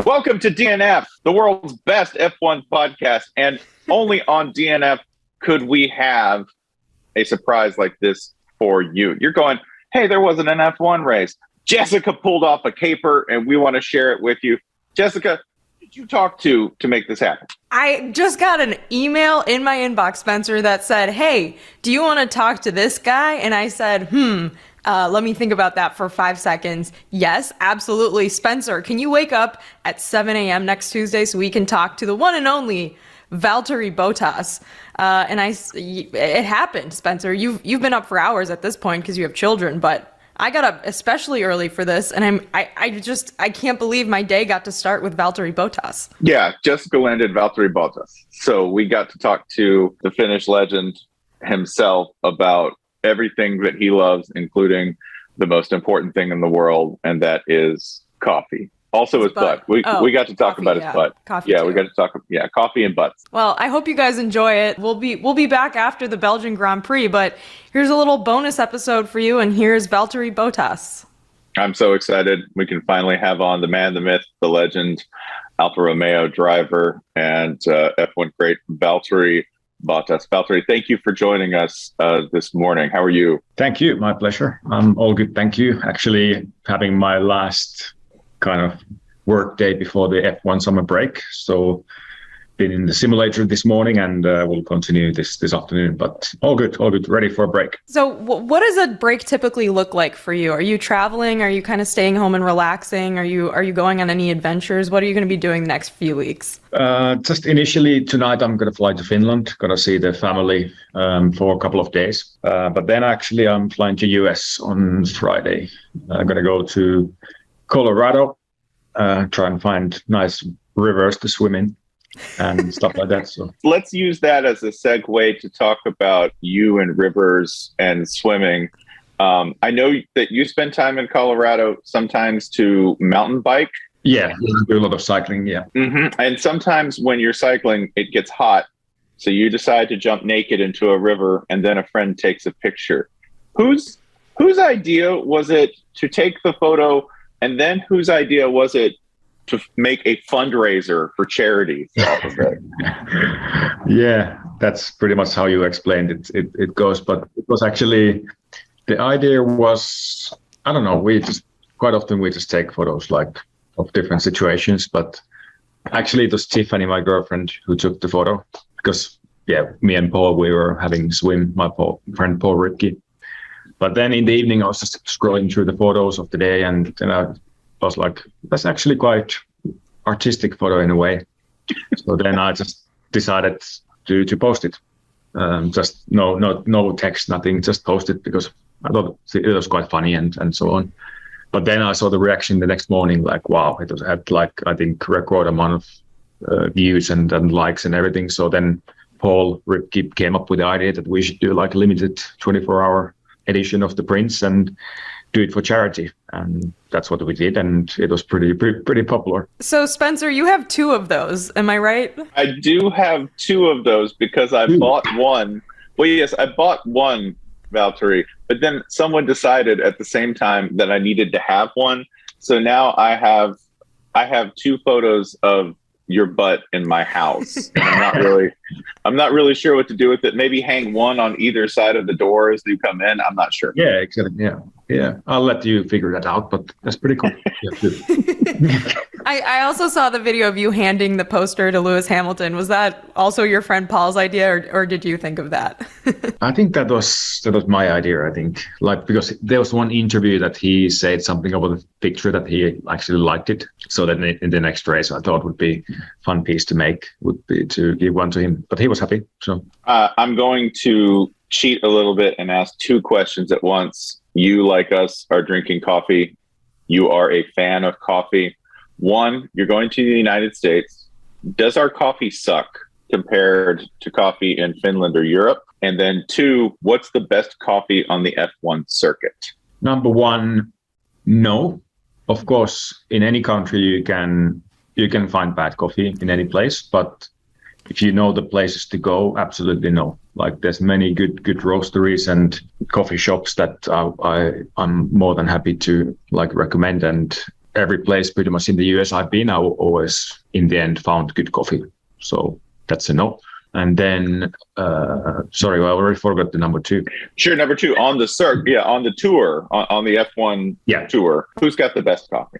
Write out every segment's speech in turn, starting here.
Welcome to DNF, the world's best F1 podcast. And only on DNF could we have a surprise like this for you. You're going, hey, there wasn't an F1 race. Jessica pulled off a caper and we want to share it with you. Jessica, who did you talk to make this happen? I just got an email in my inbox, Spencer, that said, hey, do you want to talk to this guy? And I said, let me think about that for 5 seconds. Yes, absolutely. Spencer, can you wake up at 7 a.m. next Tuesday so we can talk to the one and only Valtteri Bottas? It happened, Spencer. You've been up for hours at this point because you have children, but I got up especially early for this, and I can't believe my day got to start with Valtteri Bottas. Yeah, Jessica landed Valtteri Bottas. So we got to talk to the Finnish legend himself about everything that he loves, including the most important thing in the world, and that is coffee. Also his butt. We got to talk about his butt. Coffee yeah, too. We got to talk. Yeah, coffee and butts. Well, I hope you guys enjoy it. We'll be back after the Belgian Grand Prix, but here's a little bonus episode for you, and here's Valtteri Bottas. I'm so excited. We can finally have on the man, the myth, the legend, Alfa Romeo driver, and F1 great Valtteri Bottas. Valtteri, thank you for joining us this morning. How are you? Thank you. My pleasure. I'm all good. Thank you. Actually, having my last kind of work day before the F1 summer break. So been in the simulator this morning and we'll continue this afternoon, but all good, ready for a break. So what does a break typically look like for you? Are you traveling? Are you kind of staying home and relaxing? Are you going on any adventures? What are you going to be doing the next few weeks? Just initially tonight, I'm going to fly to Finland, going to see the family for a couple of days. But then actually I'm flying to US on Friday. I'm going to go to Colorado, try and find nice rivers to swim in and stuff like that. So let's use that as a segue to talk about you and rivers and swimming. I know that you spend time in Colorado sometimes to mountain bike. Yeah, do a lot of cycling. Yeah. Mm-hmm. And sometimes when you're cycling, it gets hot. So you decide to jump naked into a river and then a friend takes a picture. Whose idea was it to take the photo? And then whose idea was it to make a fundraiser for charity? Yeah, that's pretty much how you explained it. It goes, but it was actually, the idea was, I don't know, quite often we just take photos like of different situations, but actually it was Tiffany, my girlfriend, who took the photo because me and Paul, we were having a swim, my friend Paul Ripke. But then in the evening, I was just scrolling through the photos of the day, and then I was like, that's actually quite artistic photo in a way. So then I just decided to post it. Just no text, nothing, just post it because I thought it was quite funny and so on. But then I saw the reaction the next morning, like, wow, it had like, I think, record amount of views and likes and everything. So then Paul Ripke came up with the idea that we should do like a limited 24-hour edition of the prints and do it for charity, and that's what we did, and it was pretty popular. So Spencer, you have 2 of those, am I right? I do have 2 of those because I bought one. Well, yes, I bought one, Valtteri, but then someone decided at the same time that I needed to have one. So now I have 2 photos of your butt in my house. And I'm not really sure what to do with it. Maybe hang one on either side of the door as you come in. I'm not sure. Yeah, exactly. Yeah. I'll let you figure that out, but that's pretty cool. I also saw the video of you handing the poster to Lewis Hamilton. Was that also your friend Paul's idea, or did you think of that? I think that was my idea. I think, like, because there was one interview that he said something about the picture that he actually liked it. So then in the next race, I thought would be fun piece to make would be to give one to him. But he was happy. So I'm going to cheat a little bit and ask 2 questions at once. You, like us, are drinking coffee. You are a fan of coffee. 1, you're going to the United States. Does our coffee suck compared to coffee in Finland or Europe? And then 2, what's the best coffee on the F1 circuit? Number 1, no. Of course, in any country you can find bad coffee in any place, but if you know the places to go, absolutely no. Like, there's many good roasteries and coffee shops that I'm more than happy to like recommend, and every place pretty much in the US I've been, I always in the end found good coffee. So that's a no. And then, sorry, I already forgot the number 2. Sure, number 2 on the on the tour, on the F1 tour. Who's got the best coffee?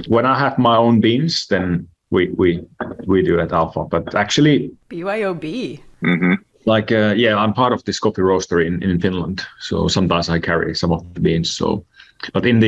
When I have my own beans, then we do at Alfa. But actually, BYOB. Mm-hmm. Like I'm part of this coffee roastery in Finland. So sometimes I carry some of the beans. So, but in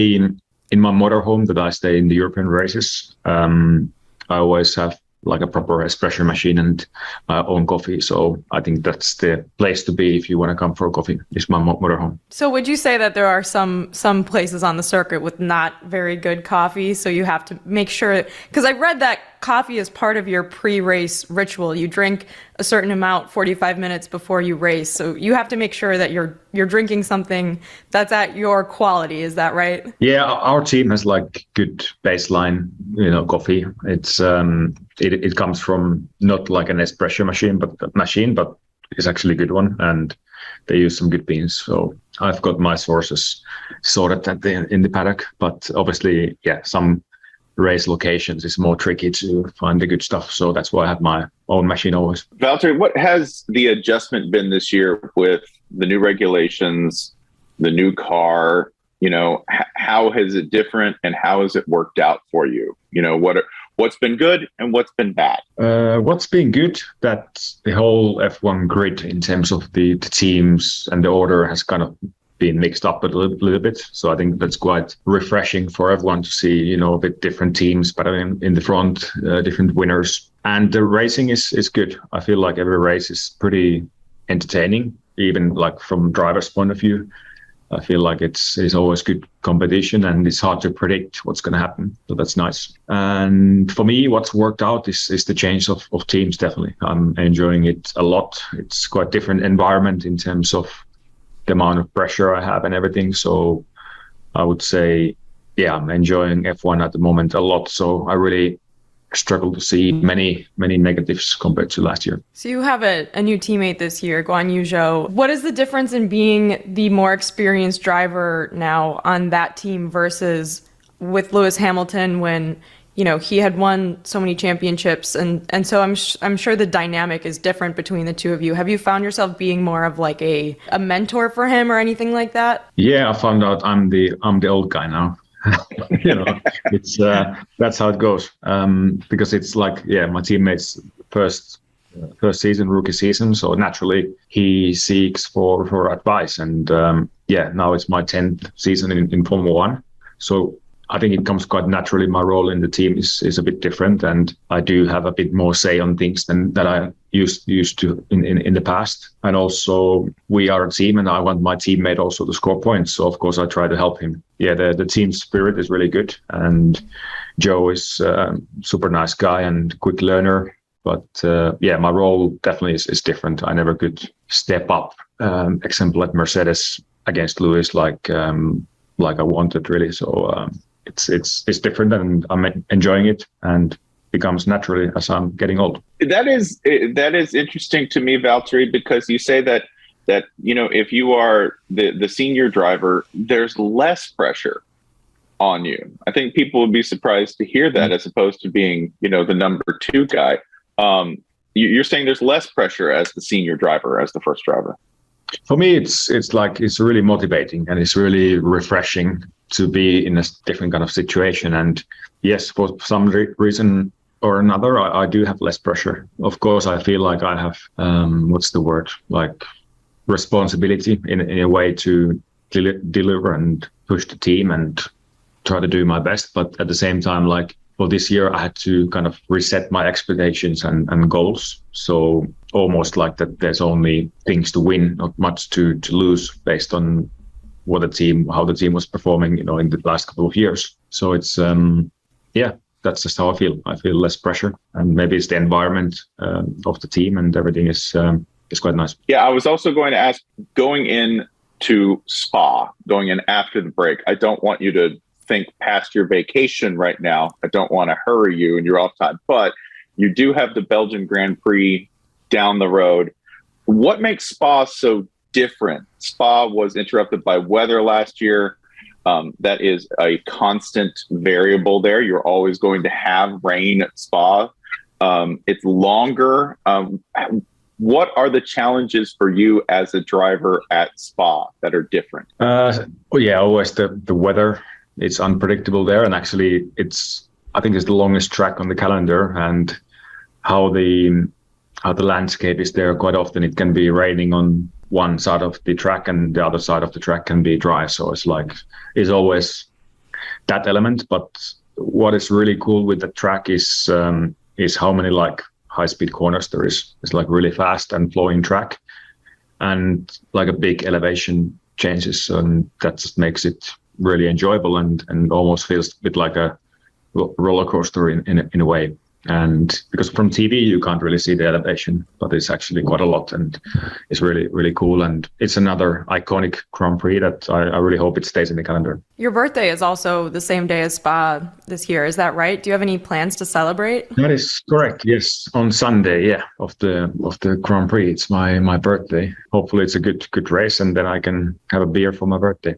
my motorhome that I stay in the European races, I always have like a proper espresso machine and own coffee. So I think that's the place to be if you want to come for a coffee, is my motorhome. So would you say that there are some places on the circuit with not very good coffee? So you have to make sure, because I read that coffee is part of your pre-race ritual. You drink a certain amount 45 minutes before you race. So you have to make sure that you're drinking something that's at your quality. Is that right? Yeah, our team has like good baseline, coffee. It's it comes from not like an espresso machine, but it's actually a good one, and they use some good beans. So I've got my sources sorted in the paddock, but obviously, some race locations is more tricky to find the good stuff. So that's why I have my own machine always. Valtteri, what has the adjustment been this year with the new regulations, the new car? How has it different, and how has it worked out for you? What's been good and what's been bad? What's been good, that the whole F1 grid in terms of the teams and the order has kind of been mixed up a little bit. So I think that's quite refreshing for everyone to see, a bit different teams, but in the front, different winners. And the racing is good. I feel like every race is pretty entertaining, even like from driver's point of view. I feel like it's always good competition, and it's hard to predict what's going to happen. So that's nice. And for me, what's worked out is the change of teams, definitely. I'm enjoying it a lot. It's quite different environment in terms of the amount of pressure I have and everything. So I would say, I'm enjoying F1 at the moment a lot. So I really struggle to see many negatives compared to last year. So you have a new teammate this year, Guan Yu Zhou. What is the difference in being the more experienced driver now on that team versus with Lewis Hamilton when he had won so many championships, and so I'm sure the dynamic is different between the two of you. Have you found yourself being more of like a mentor for him or anything like that? Yeah, I found out I'm the old guy now. It's that's how it goes. Because it's like my teammates first season, rookie season, so naturally he seeks for advice, and now it's my 10th season in Formula 1. So I think it comes quite naturally. My role in the team is a bit different, and I do have a bit more say on things than that I used to in the past. And also, we are a team, and I want my teammate also to score points. So of course, I try to help him. Yeah, the team spirit is really good, and Joe is a super nice guy and quick learner. But my role definitely is different. I never could step up. Example at Mercedes against Lewis like I wanted, really. So. It's different, and I'm enjoying it, and becomes naturally as I'm getting old. That is interesting to me, Valtteri, because you say that if you are the senior driver, there's less pressure on you. I think people would be surprised to hear that, as opposed to being the number 2 guy. You're saying there's less pressure as the senior driver, as the first driver. For me, it's really motivating, and it's really refreshing to be in a different kind of situation. And yes, for some reason or another, I do have less pressure. Of course, I feel like I have like responsibility in a way to deliver and push the team and try to do my best. But at the same time, like for this year, I had to kind of reset my expectations and goals. So almost like that there's only things to win, not much to lose, based on how the team was performing, in the last couple of years. So it's that's just how I feel. I feel less pressure, and maybe it's the environment of the team, and everything is quite nice. Yeah, I was also going to ask, going in to Spa, going in after the break, I don't want you to think past your vacation right now. I don't want to hurry you and you're off time, but you do have the Belgian Grand Prix down the road. What makes Spa so different? Spa was interrupted by weather last year. that is a constant variable there. You're always going to have rain at Spa. It's longer. What are the challenges for you as a driver at Spa that are different? Always the weather. It's unpredictable there, and actually, I think it's the longest track on the calendar, and how the landscape is there. Quite often, it can be raining on one side of the track, and the other side of the track can be dry. So it's always that element. But what is really cool with the track is how many high-speed corners there is. It's really fast and flowing track, and a big elevation changes, and that just makes it really enjoyable and almost feels a bit like a roller coaster in a way. And because from TV you can't really see the elevation, but it's actually quite a lot, and it's really, really cool. And it's another iconic Grand Prix that I really hope it stays in the calendar. Your birthday is also the same day as Spa this year, is that right? Do you have any plans to celebrate? That is correct, yes. On Sunday, of the Grand Prix, it's my birthday. Hopefully it's a good race, and then I can have a beer for my birthday.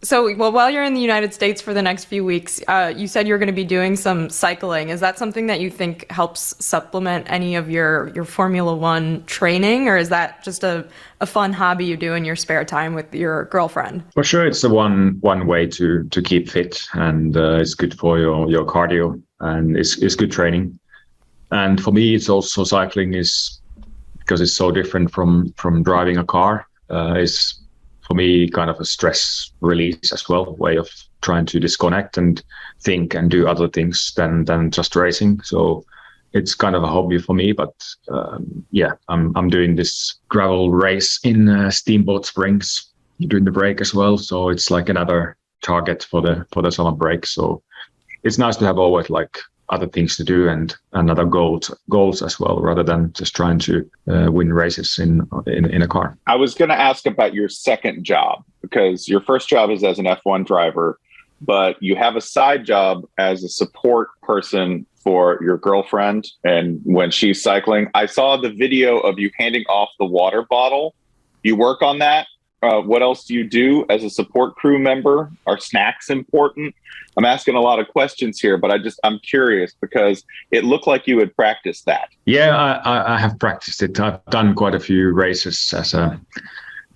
So, while you're in the United States for the next few weeks, you said you're going to be doing some cycling. Is that something that you think helps supplement any of your Formula One training, or is that just a fun hobby you do in your spare time with your girlfriend? For sure, it's the one way to keep fit, and it's good for your cardio, and it's good training. And for me, it's also cycling is because it's so different from driving a car. Is for me kind of a stress release as well, way of trying to disconnect and think and do other things than just racing. So it's kind of a hobby for me, but I'm doing this gravel race in Steamboat Springs during the break as well. So it's another target for the summer break. So it's nice to have always other things to do and other goals as well, rather than just trying to win races in a car. I was going to ask about your second job, because your first job is as an F1 driver, but you have a side job as a support person for your girlfriend. And when she's cycling, I saw the video of you handing off the water bottle. You work on that. What else do you do as a support crew member? Are snacks important? I'm asking a lot of questions here, but I'm curious because it looked like you had practiced that. Yeah, I have practiced it. I've done quite a few races as a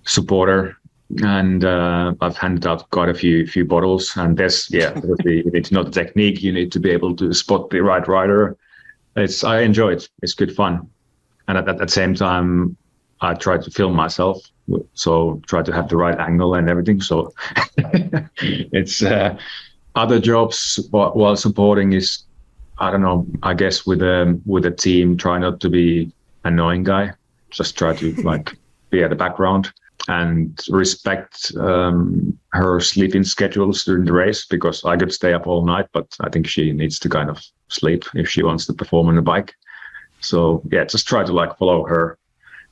supporter, and I've handed out quite a few bottles. And you need to know the technique. You need to be able to spot the right rider. I enjoy it. It's good fun, and at the same time, I try to film myself, so try to have the right angle and everything. So it's other jobs while supporting is, I don't know, I guess with a team, try not to be annoying guy. Just try to be at the background and respect her sleeping schedules during the race, because I could stay up all night, but I think she needs to kind of sleep if she wants to perform on the bike. So just try to follow her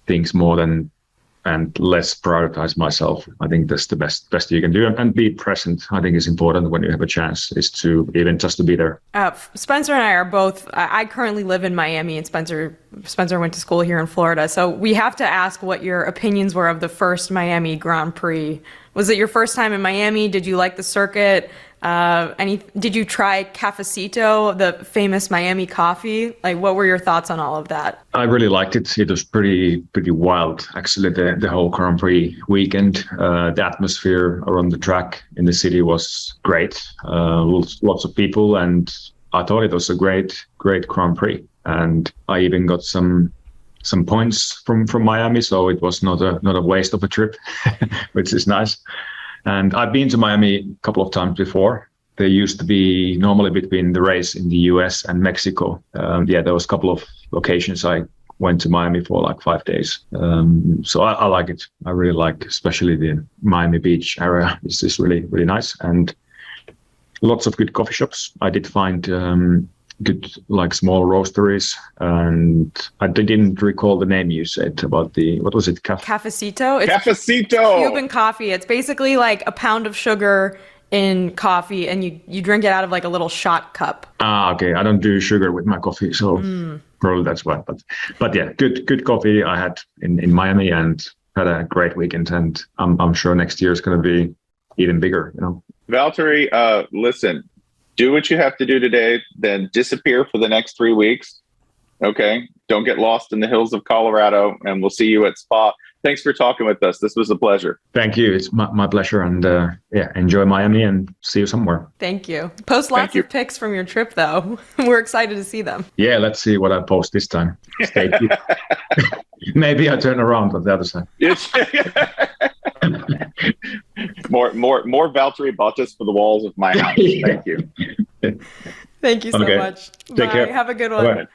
things more and less prioritize myself. I think that's the best you can do, and be present. I think is important when you have a chance, is to even just to be there. Spencer and I are both, I currently live in Miami, and Spencer went to school here in Florida. So we have to ask what your opinions were of the first Miami Grand Prix. Was it your first time in Miami? Did you like the circuit? Did you try Cafecito, the famous Miami coffee? What were your thoughts on all of that? I really liked it. It was pretty wild, actually, the whole Grand Prix weekend. The atmosphere around the track in the city was great. Lots of people, and I thought it was a great Grand Prix. And I even got some points from Miami, so it was not a waste of a trip, which is nice. And I've been to Miami a couple of times before. There used to be normally between the race in the US and Mexico. There was a couple of occasions I went to Miami for 5 days. So I like it. I really like, especially the Miami Beach area. It's just really, really nice. And lots of good coffee shops. I did find good small roasteries, and I didn't recall the name you said about what was it? Cafecito. It's Cafecito. Cuban coffee. It's basically a pound of sugar in coffee, and you drink it out of a little shot cup. Okay. I don't do sugar with my coffee, so probably that's why. But yeah, good coffee I had in Miami, and had a great weekend, and I'm sure next year is going to be even bigger, you know. Valtteri, listen, do what you have to do today, then disappear for the next 3 weeks. Okay? Don't get lost in the hills of Colorado, and we'll see you at Spa. Thanks for talking with us. This was a pleasure. Thank you. It's my pleasure. And enjoy Miami and see you somewhere. Thank you. Post lots of pics from your trip, though. We're excited to see them. Yeah, let's see what I post this time. Stay tuned. Maybe I turn around on the other side. Yes. more Valtteri Bottas for the walls of my house. Thank you. Thank you so much. Take care. Have a good one. Bye.